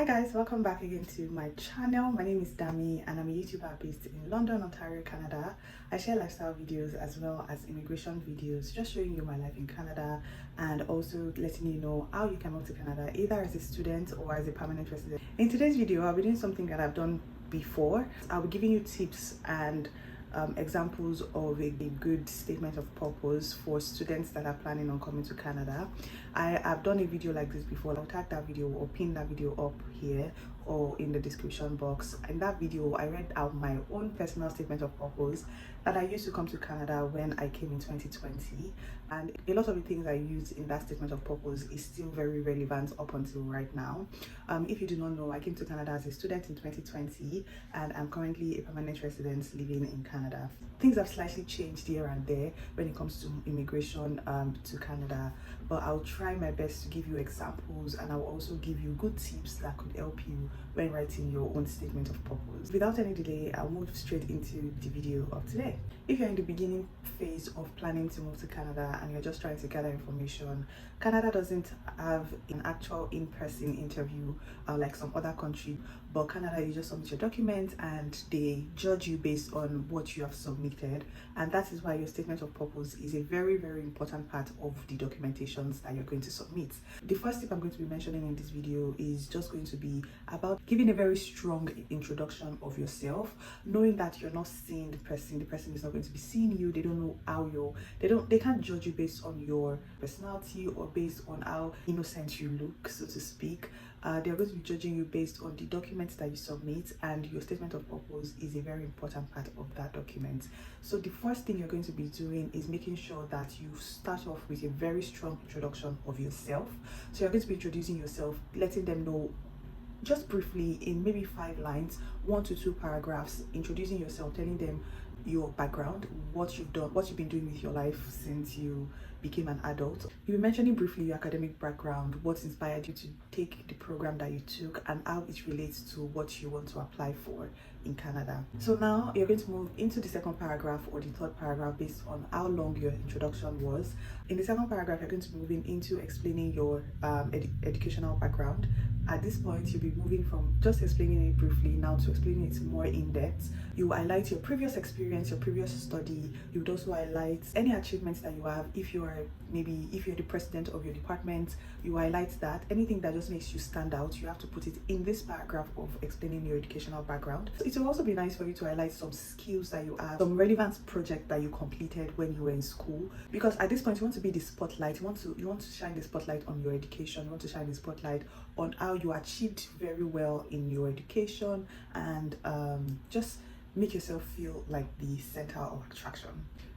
Guys, welcome back again to my channel. My name is Dami and I'm a YouTuber based in London, Ontario, Canada. I share lifestyle videos as well as immigration videos, just showing you my life in Canada and also letting you know how you can move to Canada either as a student or as a permanent resident. In today's video, I'll be doing something that I've done before. I'll be giving you tips and examples of a good statement of purpose for students that are planning on coming to Canada. I have done a video like this before. I'll tag that video or pin that video up here or in the description box. In that video, I read out my own personal statement of purpose that I used to come to Canada when I came in 2020, and a lot of the things I used in that statement of purpose is still very relevant up until right now. If you do not know, I came to Canada as a student in 2020 and I'm currently a permanent resident living in Canada. Things have slightly changed here and there when it comes to immigration to Canada, but I'll try my best to give you examples and I'll also give you good tips that could help you when writing your own statement of purpose. Without any delay, I'll move straight into the video of today. If you're in the beginning phase of planning to move to Canada and you're just trying to gather information, Canada doesn't have an actual in-person interview like some other countries, but Canada, you just submit your document and they judge you based on what you have submitted, and that is why your statement of purpose is a very important part of the documentations that you're going to submit. The first tip I'm going to be mentioning in this video is just going to be about giving a very strong introduction of yourself, knowing that you're not seeing the person is not going to be seeing you. They don't know how they can't judge you based on your personality or based on how innocent you look, so to speak. They're going to be judging you based on the documents that you submit, and your statement of purpose is a very important part of that document. So the first thing you're going to be doing is making sure that you start off with a very strong introduction of yourself. So you're going to be introducing yourself, letting them know just briefly in maybe 5 lines, 1 to 2 paragraphs, introducing yourself, telling them your background, what you've done, what you've been doing with your life since you became an adult. You'll be mentioning briefly your academic background, what inspired you to take the program that you took, and how it relates to what you want to apply for in Canada. So now you're going to move into the second paragraph or the third paragraph based on how long your introduction was. In the second paragraph, you're going to be moving into explaining your educational background. At this point, you'll be moving from just explaining it briefly now to explaining it more in depth. You highlight your previous experience, your previous study. You would also highlight any achievements that you have. If you're the president of your department, you highlight that. Anything that just makes you stand out, you have to put it in this paragraph of explaining your educational background. So it will also be nice for you to highlight some skills that you have, some relevant project that you completed when you were in school, because at this point you want to be the spotlight. You want to shine the spotlight on your education. You want to shine the spotlight on how you achieved very well in your education, and just make yourself feel like the center of attraction.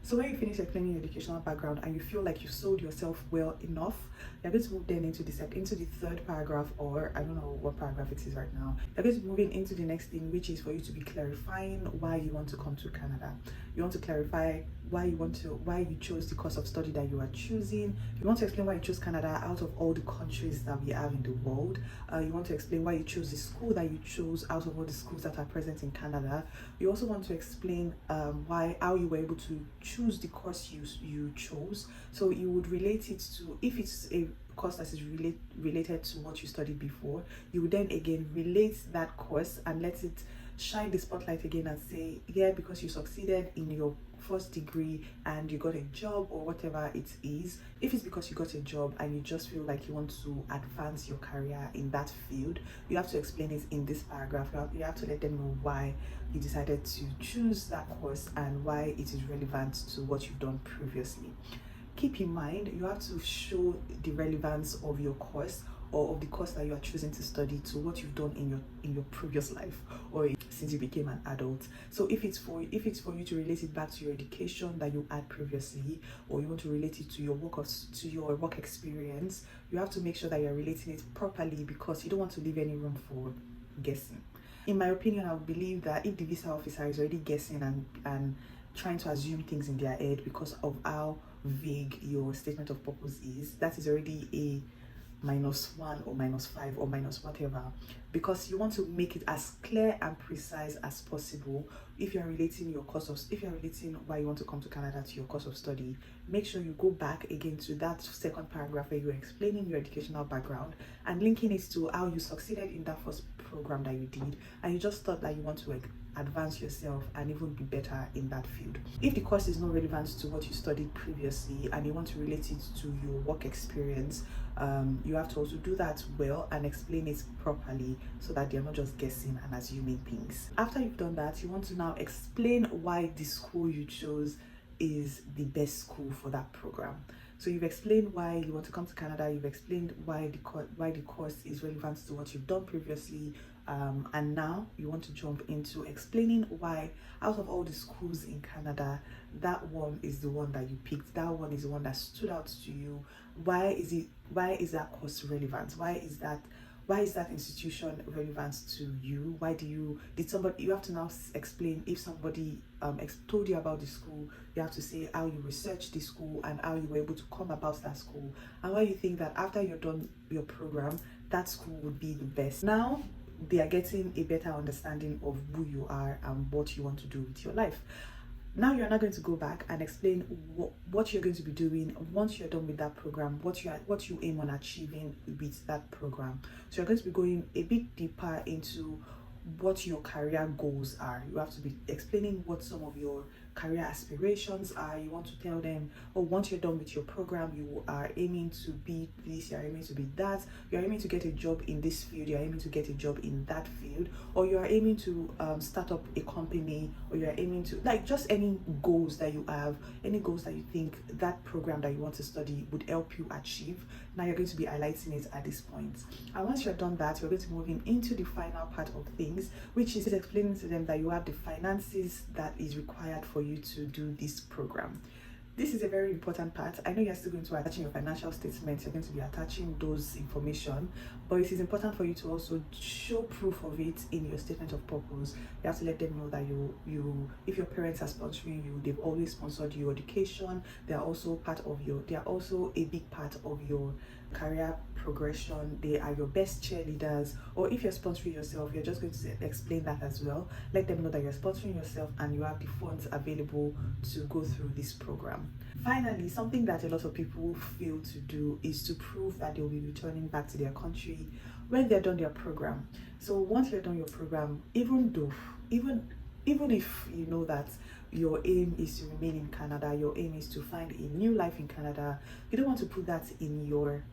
So when you finish explaining your educational background and you feel like you sold yourself well enough, you're going to move then into the third paragraph, or I don't know what paragraph it is right now. You're going to be moving into the next thing, which is for you to be clarifying why you want to come to Canada. You want to clarify why you chose the course of study that you are choosing. You want to explain why you chose Canada out of all the countries that we have in the world. You want to explain why you chose the school that you chose out of all the schools that are present in Canada. You also want to explain how you were able to choose the course you chose. So you would relate it to, if it's a course that is related to what you studied before, you would then again relate that course and let it shine the spotlight again and say, yeah, because you succeeded in your first degree and you got a job or whatever it is. If it's because you got a job and you just feel like you want to advance your career in that field, you have to explain it in this paragraph. You have to let them know why you decided to choose that course and why it is relevant to what you've done previously. Keep in mind, you have to show the relevance of your course or of the course that you are choosing to study to what you've done in your previous life or since you became an adult. So if it's for you to relate it back to your education that you had previously, or you want to relate it to your work experience, you have to make sure that you're relating it properly, because you don't want to leave any room for guessing. In my opinion, I would believe that if the visa officer is already guessing and trying to assume things in their head because of how vague your statement of purpose is, that is already a -1 or -5 or minus whatever, because you want to make it as clear and precise as possible. If you're relating why you want to come to Canada to your course of study, make sure you go back again to that second paragraph where you're explaining your educational background and linking it to how you succeeded in that first program that you did, and you just thought that you want to like advance yourself and even be better in that field. If the course is not relevant to what you studied previously and you want to relate it to your work experience, you have to also do that well and explain it properly so that they're not just guessing and assuming things. After you've done that, you want to now explain why the school you chose is the best school for that program. So you've explained why you want to come to Canada, you've explained why the course is relevant to what you've done previously, and now you want to jump into explaining why out of all the schools in Canada, that one is the one that you picked, that one is the one that stood out to you. Why is that course relevant? Why is that institution relevant to you? You have to now explain. If somebody told you about the school, you have to say how you researched the school and how you were able to come about that school, and why you think that after you're done your program, that school would be the best. Now they are getting a better understanding of who you are and what you want to do with your life. Now you're not going to go back and explain what you're going to be doing once you're done with that program, what you aim on achieving with that program. So you're going to be going a bit deeper into what your career goals are. You have to be explaining what some of your career aspirations are. You want to tell them, oh, once you're done with your program, you are aiming to be this, you're aiming to be that, you're aiming to get a job in this field, you're aiming to get a job in that field, or you are aiming to start up a company, or you're aiming to, like, just any goals that you have, any goals that you think that program that you want to study would help you achieve. Now you're going to be highlighting it at this point. And once you're done that, you're going to move into the final part of things, which is explaining to them that you have the finances that is required for you to do this program. This is a very important part. I know you're still going to be attaching your financial statements, you're going to be attaching those information, but it is important for you to also show proof of it in your statement of purpose. You have to let them know that if your parents are sponsoring you, they've always sponsored your education. They are also a big part of your career progression. They are your best cheerleaders. Or if you're sponsoring yourself, you're just going to explain that as well. Let them know that you're sponsoring yourself and you have the funds available to go through this program. Finally, something that a lot of people fail to do is to prove that they'll be returning back to their country when they're done their program. So once you're done your program, even if you know that your aim is to remain in Canada, your aim is to find a new life in Canada, you don't want to put that in your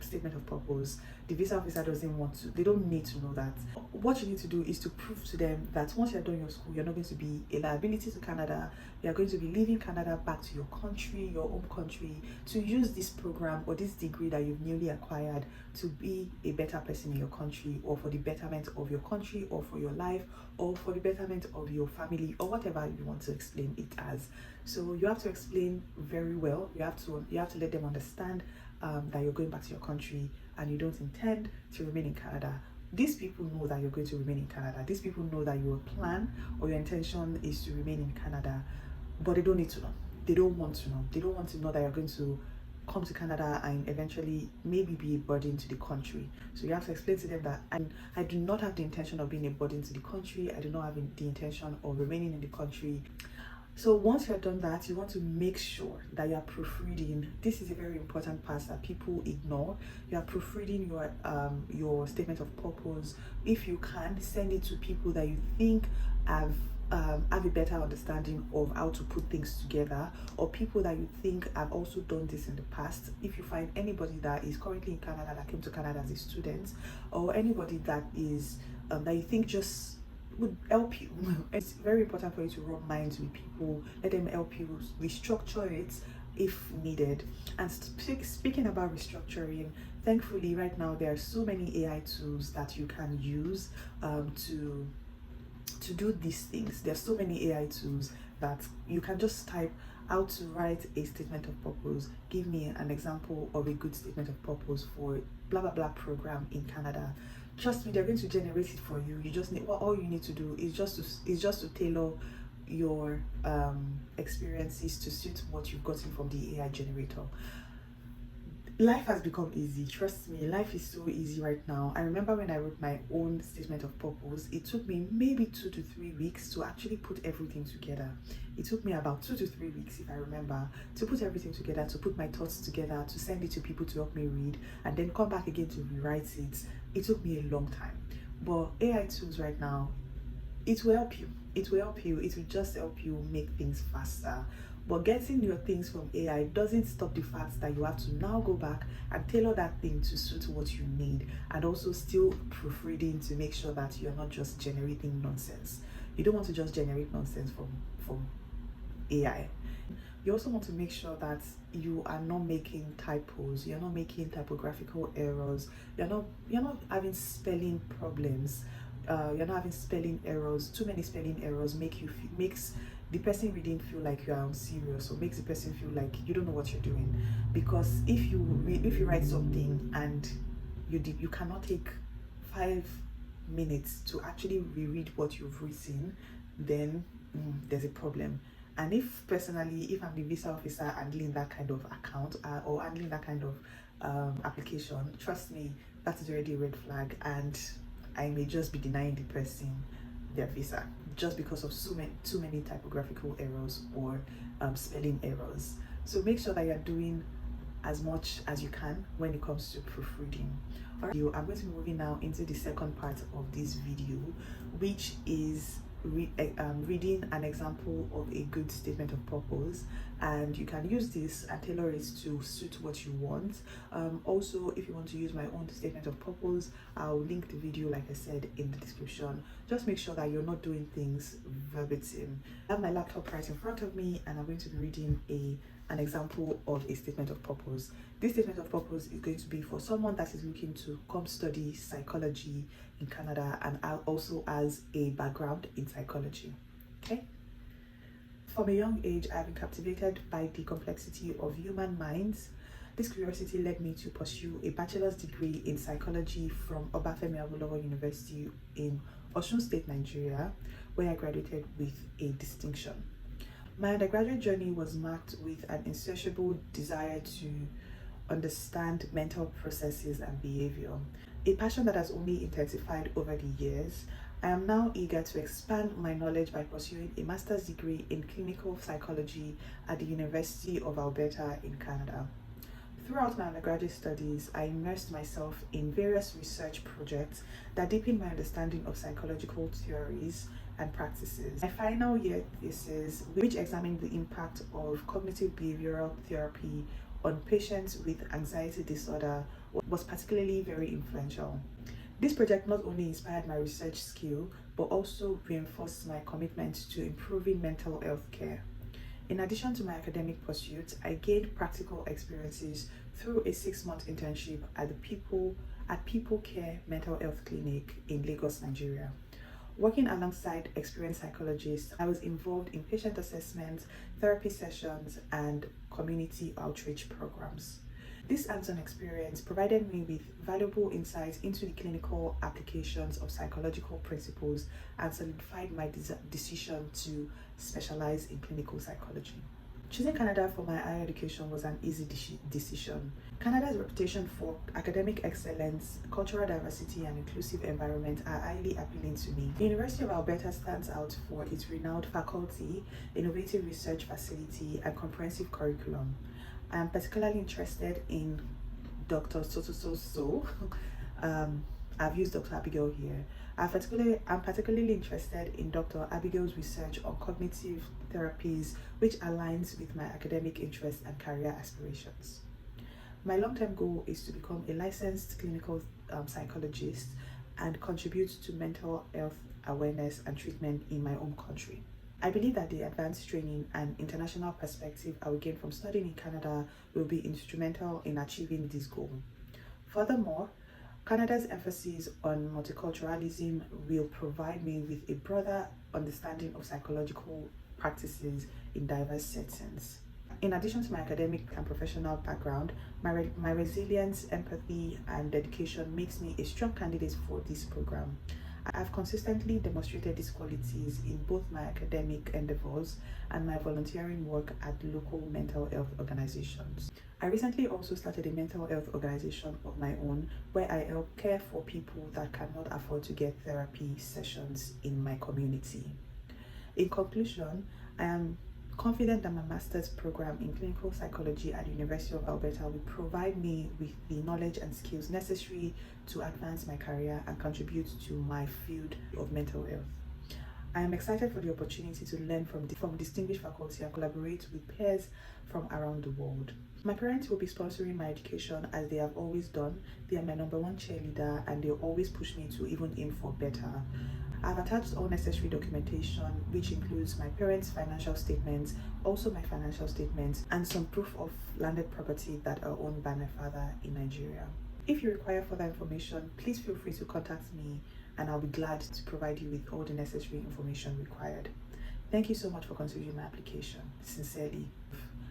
statement of purpose. The visa officer they don't need to know that. What you need to do is to prove to them that once you're done your school, you're not going to be a liability to Canada. You're going to be leaving Canada back to your country, your home country, to use this program or this degree that you've newly acquired to be a better person in your country, or for the betterment of your country, or for your life, or for the betterment of your family, or whatever you want to explain it as. So you have to explain very well. You have to let them understand that you're going back to your country and you don't intend to remain in Canada. These people know that you're going to remain in Canada. These people know that your plan or your intention is to remain in Canada, but they don't need to know. They don't want to know. They don't want to know that you're going to come to Canada and eventually maybe be a burden to the country. So you have to explain to them that I do not have the intention of being a burden to the country. I do not have the intention of remaining in the country. So once you're done that, you want to make sure that you're proofreading. This is a very important part that people ignore. You are proofreading your statement of purpose. If you can, send it to people that you think have a better understanding of how to put things together, or people that you think have also done this in the past. If you find anybody that is currently in Canada, that came to Canada as a student, or anybody that is that you think just would help you. It's very important for you to rub minds with people, let them help you restructure it if needed. And speaking about restructuring, thankfully right now there are so many AI tools that you can use to do these things. There's so many AI tools that you can just type how to write a statement of purpose. Give me an example of a good statement of purpose for blah blah blah program in Canada. Trust me, they're going to generate it for you. You just need, all you need to do is just to tailor your experiences to suit what you've gotten from the AI generator. life has become easy. Trust me, life is so easy right now. I remember when I wrote my own statement of purpose, it took me maybe 2 to 3 weeks to actually put everything together. It took me about 2 to 3 weeks, if I remember, to put everything together, to put my thoughts together, to send it to people to help me read, and then come back again to rewrite it. It took me a long time. But AI tools right now, it will help you. It will help you. It will just help you make things faster. But getting your things from AI doesn't stop the fact that you have to now go back and tailor that thing to suit what you need, and also still proofreading to make sure that you're not just generating nonsense. You don't want to just generate nonsense from AI. You also want to make sure that you are not making typos, you're not making typographical errors, you're not having spelling problems, you're not having spelling errors. Too many spelling errors makes the person reading feel like you are unserious, or makes the person feel like you don't know what you're doing. Because if you write something and you cannot take 5 minutes to actually reread what you've written, then there's a problem. And if I'm the visa officer handling that kind of account, or handling that kind of application, trust me, that is already a red flag, and I may just be denying the person their visa just because of too many typographical errors or spelling errors. So make sure that you're doing as much as you can when it comes to proofreading. Alright, I'm going to be moving now into the second part of this video, which is reading an example of a good statement of purpose, and you can use this and tailor it to suit what you want. Also, if you want to use my own statement of purpose, I'll link the video, like I said, in the description. Just make sure that you're not doing things verbatim. I have my laptop right in front of me, and I'm going to be reading an example of a statement of purpose. This statement of purpose is going to be for someone that is looking to come study psychology in Canada and also has a background in psychology. Okay. From a young age, I've been captivated by the complexity of human minds. This curiosity led me to pursue a bachelor's degree in psychology from Obafemi Awolowo University in Osun State, Nigeria, where I graduated with a distinction. My undergraduate journey was marked with an insatiable desire to understand mental processes and behavior, a passion that has only intensified over the years. I am now eager to expand my knowledge by pursuing a master's degree in clinical psychology at the University of Alberta in Canada. Throughout my undergraduate studies, I immersed myself in various research projects that deepened my understanding of psychological theories and practices. My final year thesis, which examined the impact of cognitive behavioral therapy on patients with anxiety disorder, was particularly very influential. This project not only inspired my research skill, but also reinforced my commitment to improving mental health care. In addition to my academic pursuits, I gained practical experiences through a 6-month internship at People Care Mental Health Clinic in Lagos, Nigeria. Working alongside experienced psychologists, I was involved in patient assessments, therapy sessions, and community outreach programs. This hands-on experience provided me with valuable insights into the clinical applications of psychological principles and solidified my decision to specialize in clinical psychology. Choosing Canada for my higher education was an easy decision. Canada's reputation for academic excellence, cultural diversity, and inclusive environment are highly appealing to me. The University of Alberta stands out for its renowned faculty, innovative research facility, and comprehensive curriculum. I am particularly interested in Dr. So. I've used Dr. Abigail here. I'm particularly interested in Dr. Abigail's research on cognitive therapies, which aligns with my academic interests and career aspirations. My long-term goal is to become a licensed clinical psychologist and contribute to mental health awareness and treatment in my own country. I believe that the advanced training and international perspective I will gain from studying in Canada will be instrumental in achieving this goal. Furthermore, Canada's emphasis on multiculturalism will provide me with a broader understanding of psychological practices in diverse settings. In addition to my academic and professional background, my resilience, empathy, and dedication makes me a strong candidate for this program. I have consistently demonstrated these qualities in both my academic endeavors and my volunteering work at local mental health organizations. I recently also started a mental health organization of my own where I help care for people that cannot afford to get therapy sessions in my community. In conclusion, I am confident that my master's program in clinical psychology at the University of Alberta will provide me with the knowledge and skills necessary to advance my career and contribute to my field of mental health. I am excited for the opportunity to learn from distinguished faculty and collaborate with peers from around the world. My parents will be sponsoring my education as they have always done. They are my number one cheerleader and they always push me to even aim for better. I've attached all necessary documentation, which includes my parents' financial statements, also my financial statements, and some proof of landed property that are owned by my father in Nigeria. If you require further information, please feel free to contact me and I'll be glad to provide you with all the necessary information required. Thank you so much for considering my application. Sincerely.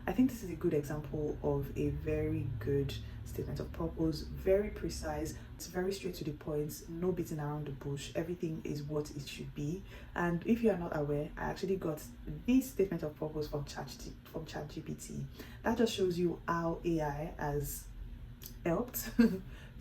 I think this is a good example of a very good statement of purpose, very precise, it's very straight to the point, no beating around the bush, everything is what it should be. And if you are not aware, I actually got this statement of purpose from ChatGPT. That just shows you how AI has helped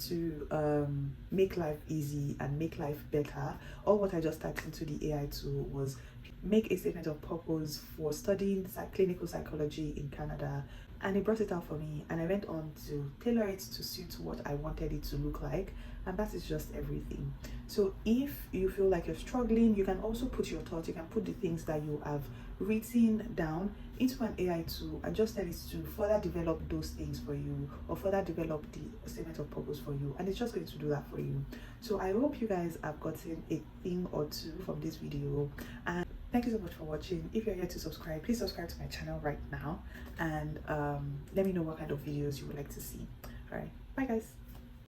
to make life easy and make life better. All what I just typed into the AI tool was make a statement of purpose for studying clinical psychology in Canada, and it brought it out for me, and I went on to tailor it to suit what I wanted it to look like, and that is just everything. So if you feel like you're struggling, you can also put your thoughts, you can put the things that you have written down into an AI tool and just tell it to further develop those things for you or further develop the statement of purpose for you, and it's just going to do that for you. So I hope you guys have gotten a thing or two from this video, and thank you so much for watching. If you're yet to subscribe, please subscribe to my channel right now and let me know what kind of videos you would like to see. All right, bye guys.